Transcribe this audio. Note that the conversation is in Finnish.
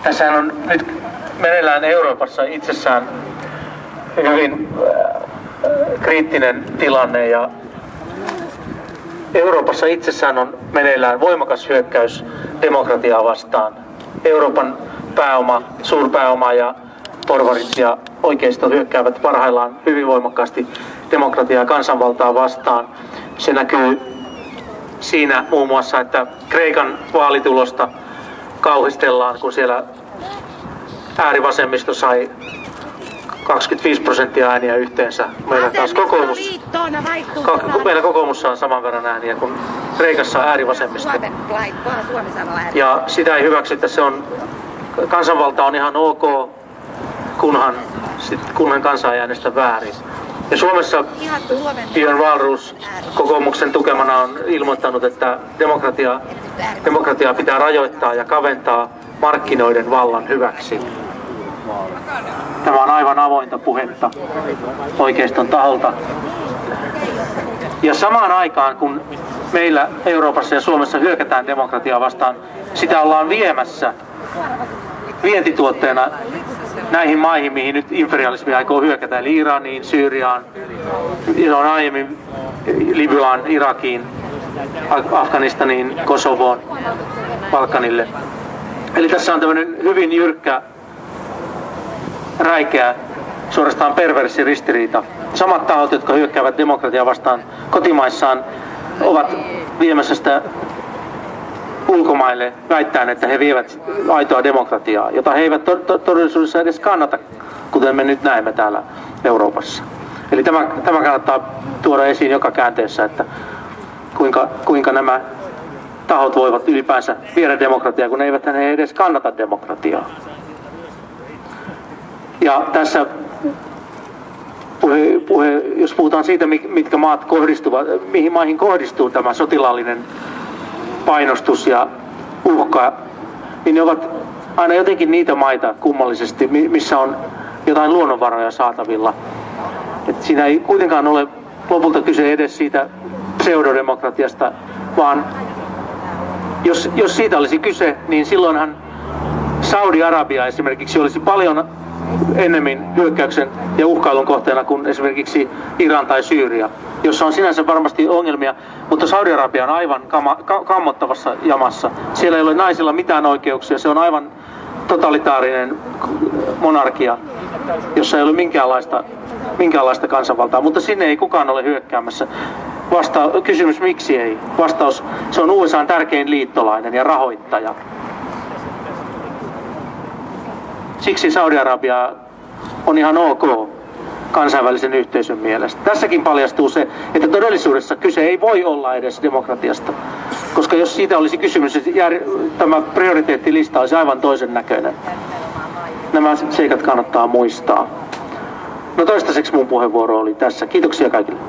Tässähän on nyt meneillään Euroopassa itsessään hyvin kriittinen tilanne ja Euroopassa itsessään on meneillään voimakas hyökkäys demokratiaa vastaan. Euroopan pääoma, suurpääoma ja porvarit ja oikeisto hyökkäävät parhaillaan hyvin voimakkaasti demokratiaa ja kansanvaltaa vastaan. Se näkyy siinä muun muassa, että Kreikan vaalitulosta kauhistellaan, kun siellä äärivasemmisto sai 25% ääniä yhteensä. Meillä kokoomus saa saman verran ääniä kuin Kreikassa äärivasemmisto. Ja sitä ei hyväksytä. Kansanvalta on ihan ok, kunhan kansa ei äänestä väärin. Ja Suomessa Björn Wahlroos kokoomuksen tukemana on ilmoittanut, että demokratiaa pitää rajoittaa ja kaventaa markkinoiden vallan hyväksi. Tämä on aivan avointa puhetta oikeiston taholta. Ja samaan aikaan, kun meillä Euroopassa ja Suomessa hyökätään demokratiaa vastaan, sitä ollaan viemässä vientituotteena näihin maihin, mihin nyt imperialismi aikoo hyökätä, eli Iraniin, Syyriaan, aiemmin Libyaan, Irakiin, Afganistaniin, Kosovoon, Balkanille. Eli tässä on tämmöinen hyvin jyrkkä, räikeä, suorastaan perverssi ristiriita. Samat tahot, jotka hyökkäävät demokratiaa vastaan kotimaissaan, ovat viemässä sitä ulkomaille väittäen, että he vievät aitoa demokratiaa, jota he eivät todellisuudessa edes kannata, kuten me nyt näemme täällä Euroopassa. Eli tämä kannattaa tuoda esiin joka käänteessä, että kuinka nämä tahot voivat ylipäänsä viedä demokratiaa, kun eivät he edes kannata demokratiaa. Ja tässä jos puhutaan siitä, mitkä maat kohdistuvat, mihin maihin kohdistuu tämä sotilaallinen painostus ja uhka, niin ne ovat aina jotenkin niitä maita kummallisesti, missä on jotain luonnonvaroja saatavilla. Et siinä ei kuitenkaan ole lopulta kyse edes siitä pseudodemokratiasta, vaan jos siitä olisi kyse, niin silloinhan Saudi-Arabia esimerkiksi olisi paljon ennemmin hyökkäyksen ja uhkailun kohteena kuin esimerkiksi Iran tai Syyria, jossa on sinänsä varmasti ongelmia, mutta Saudi-Arabia on aivan kammottavassa jamassa. Siellä ei ole naisilla mitään oikeuksia, se on aivan totalitaarinen monarkia, jossa ei ole minkäänlaista kansanvaltaa, mutta sinne ei kukaan ole hyökkäämässä. Kysymys miksi ei? Vastaus, se on USA:n tärkein liittolainen ja rahoittaja. Siksi Saudi-Arabia on ihan ok kansainvälisen yhteisön mielestä. Tässäkin paljastuu se, että todellisuudessa kyse ei voi olla edes demokratiasta. Koska jos siitä olisi kysymys, tämä prioriteettilista olisi aivan toisen näköinen. Nämä seikat kannattaa muistaa. No toistaiseksi mun puheenvuoro oli tässä. Kiitoksia kaikille.